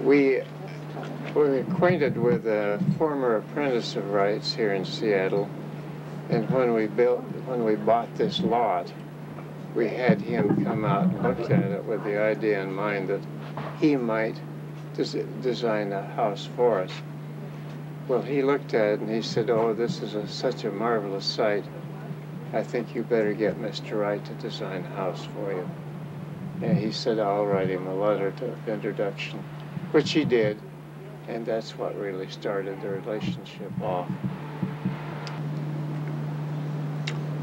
We were acquainted with a former apprentice of Wright's here in Seattle, and when we bought this lot, we had him come out and look at it with the idea in mind that he might design a house for us. Well, he looked at it and he said, "Oh, this is such a marvelous site. I think you better get Mr. Wright to design a house for you." And he said, "I'll write him a letter of introduction," which he did, and that's what really started the relationship off.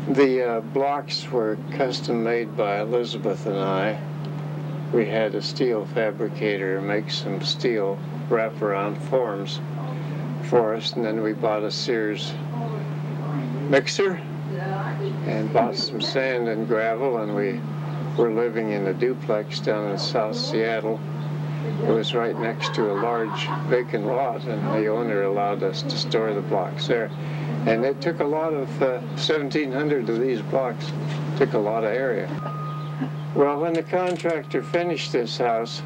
The blocks were custom made by Elizabeth and I. We had a steel fabricator make some steel wraparound forms for us, and then we bought a Sears mixer and bought some sand and gravel, and we were living in a duplex down in South Seattle. It was right next to a large vacant lot, and the owner allowed us to store the blocks there. And it took a lot of 1,700 of these blocks, took a lot of area. Well, when the contractor finished this house,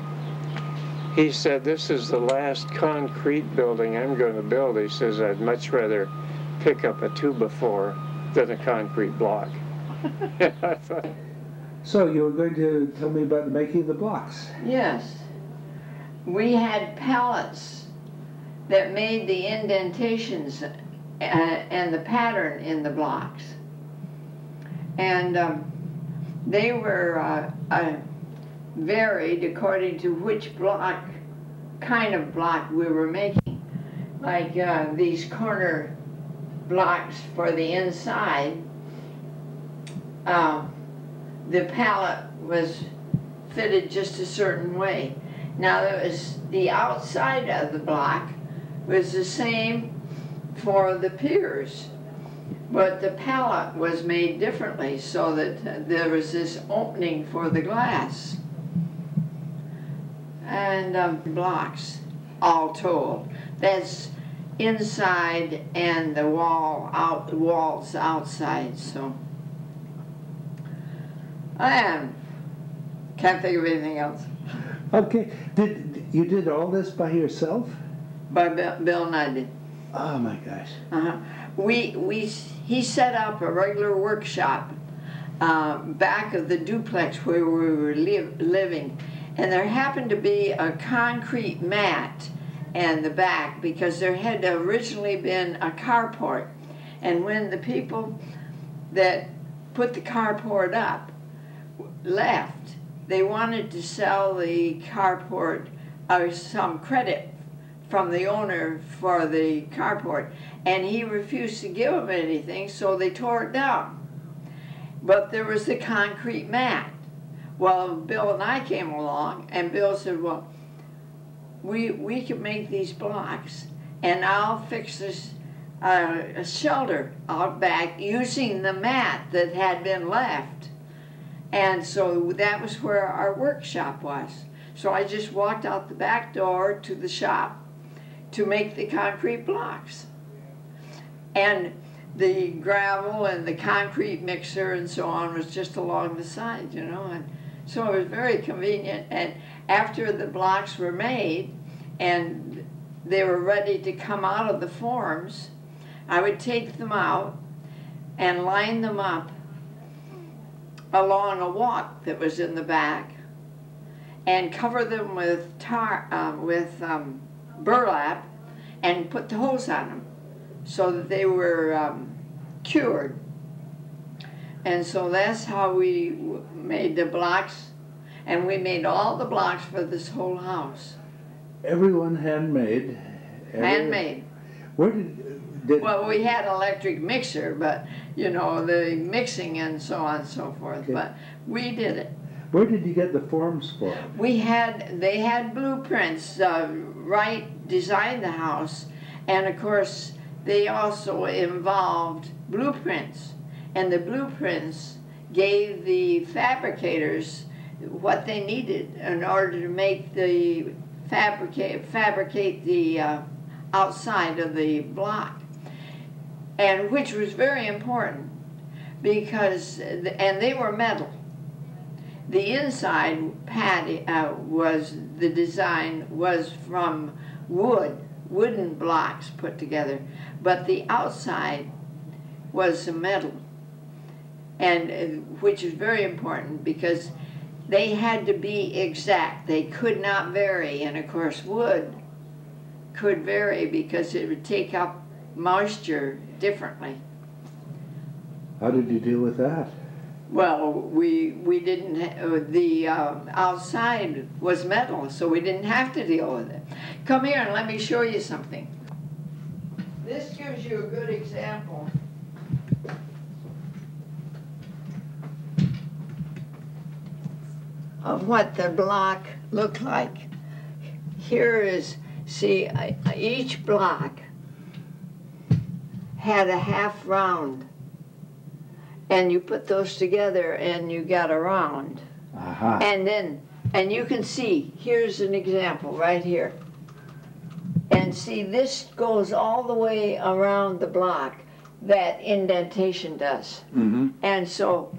he said, "This is the last concrete building I'm going to build." He says, "I'd much rather pick up a 2x4 than a concrete block." I thought, so you were going to tell me about the making of the blocks. Yes. We had pallets that made the indentations and the pattern in the blocks. And they were varied according to which kind of block we were making. Like these corner blocks for the inside, the pallet was fitted just a certain way. Now the outside of the block was the same for the piers, but the pallet was made differently so that there was this opening for the glass. And blocks, all told. That's inside and the walls outside. So I can't think of anything else. Okay, you did all this by yourself? By Bill and I did. Oh my gosh. He set up a regular workshop back of the duplex where we were living, and there happened to be a concrete mat in the back because there had originally been a carport, and when the people that put the carport up left, they wanted to sell the carport some credit from the owner for the carport, and he refused to give them anything, so they tore it down. But there was the concrete mat. Well, Bill and I came along, and Bill said, "Well, we can make these blocks, and I'll fix this a shelter out back using the mat that had been left." And so that was where our workshop was. So I just walked out the back door to the shop to make the concrete blocks. And the gravel and the concrete mixer and so on was just along the side, you know. And so it was very convenient. And after the blocks were made and they were ready to come out of the forms, I would take them out and line them up along a walk that was in the back and cover them with burlap and put the hose on them so that they were cured. And so that's how we made the blocks, and we made all the blocks for this whole house. Everyone handmade? Handmade. Where did well, we had an electric mixer, but you know, the mixing and so on and so forth, okay. But we did it. Where did you get the forms for? They had blueprints. Wright designed the house, and of course they also involved blueprints, and the blueprints gave the fabricators what they needed in order to make the fabricate the outside of the block, and which was very important because, and they were metal. The inside patio the design was from wooden blocks put together, but the outside was metal, and which is very important because they had to be exact. They could not vary, and of course wood could vary because it would take up moisture differently. How did you deal with that? Well, we didn't, the outside was metal, so we didn't have to deal with it. Come here and let me show you something. This gives you a good example of what the block looked like. Here is, see, each block had a half round, and you put those together and you got a round. Uh-huh. And you can see, here's an example right here. And see, this goes all the way around the block, that indentation does. Mm-hmm. And so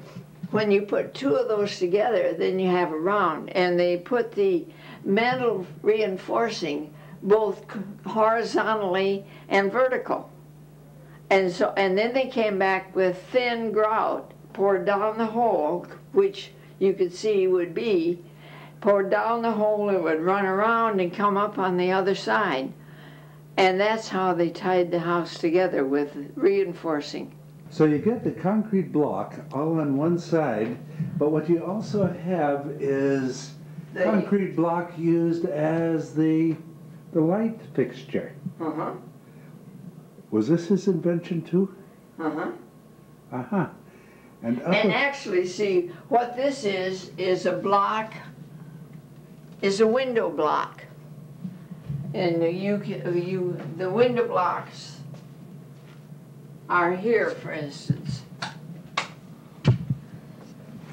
when you put two of those together, then you have a round. And they put the metal reinforcing both horizontally and vertical. And so, and then they came back with thin grout poured down the hole, which you could see would be poured down the hole. It would run around and come up on the other side. And that's how they tied the house together, with reinforcing. So you get the concrete block all on one side, but what you also have is concrete block used as the light fixture. Uh-huh. Was this his invention too? Uh-huh. Uh-huh. And actually, see, what this is a block, is a window block. And the window blocks are here, for instance.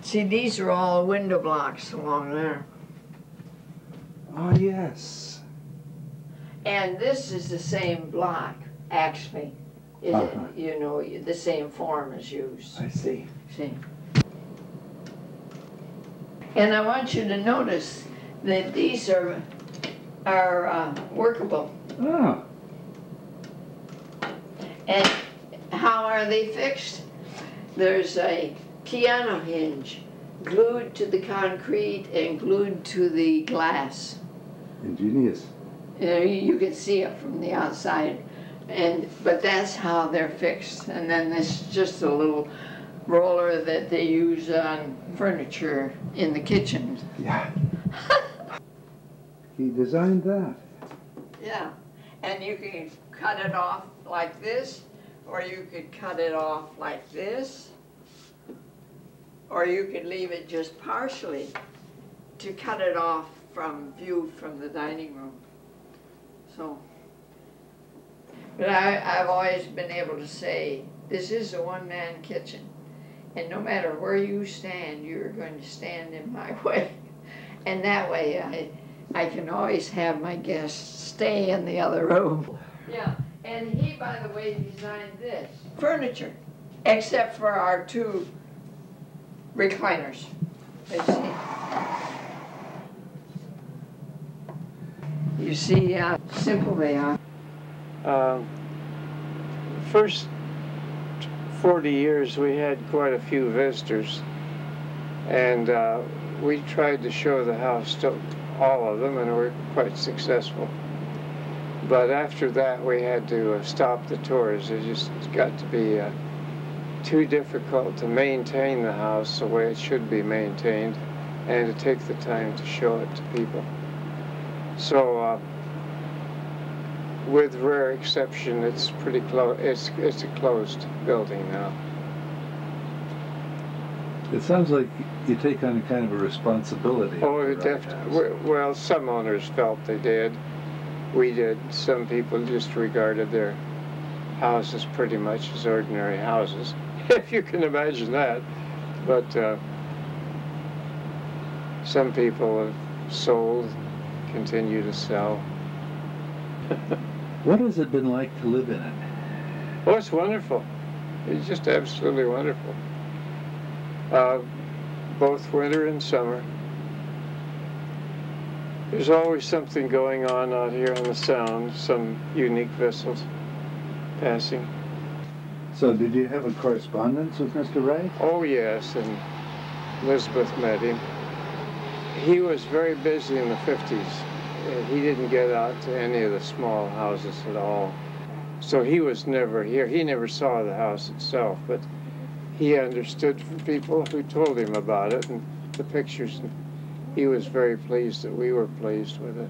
See, these are all window blocks along there. Oh, yes. And this is the same block, actually. You know, the same form is used. I see. See? And I want you to notice that these are workable. Oh. And how are they fixed? There's a piano hinge glued to the concrete and glued to the glass. Ingenious. You can see it from the outside, but that's how they're fixed. And then there's just a little roller that they use on furniture in the kitchen. Yeah. He designed that. Yeah, and you can cut it off like this, or you could cut it off like this, or you could leave it just partially to cut it off from view from the dining room. So, but I've always been able to say, this is a one-man kitchen, and no matter where you stand, you're going to stand in my way. And that way I can always have my guests stay in the other room. Yeah, and he, by the way, designed this furniture, except for our two recliners. You see how simple they are. First 40 years we had quite a few visitors, and we tried to show the house to all of them, and we were quite successful. But after that we had to stop the tours. It just got to be too difficult to maintain the house the way it should be maintained, and to take the time to show it to people. So with rare exception, it's pretty close. It's a closed building now. It sounds like you take on kind of a responsibility. Oh, definitely. Well, some owners felt they did. We did. Some people just regarded their houses pretty much as ordinary houses, if you can imagine that. But some people have sold, continue to sell. What has it been like to live in it? Oh, it's wonderful. It's just absolutely wonderful. both winter and summer. There's always something going on out here on the Sound, some unique vessels passing. So did you have a correspondence with Mr. Wright? Oh yes, and Elizabeth met him. He was very busy in the 50s. He didn't get out to any of the small houses at all. So he was never here. He never saw the house itself, but he understood from people who told him about it and the pictures. He was very pleased that we were pleased with it.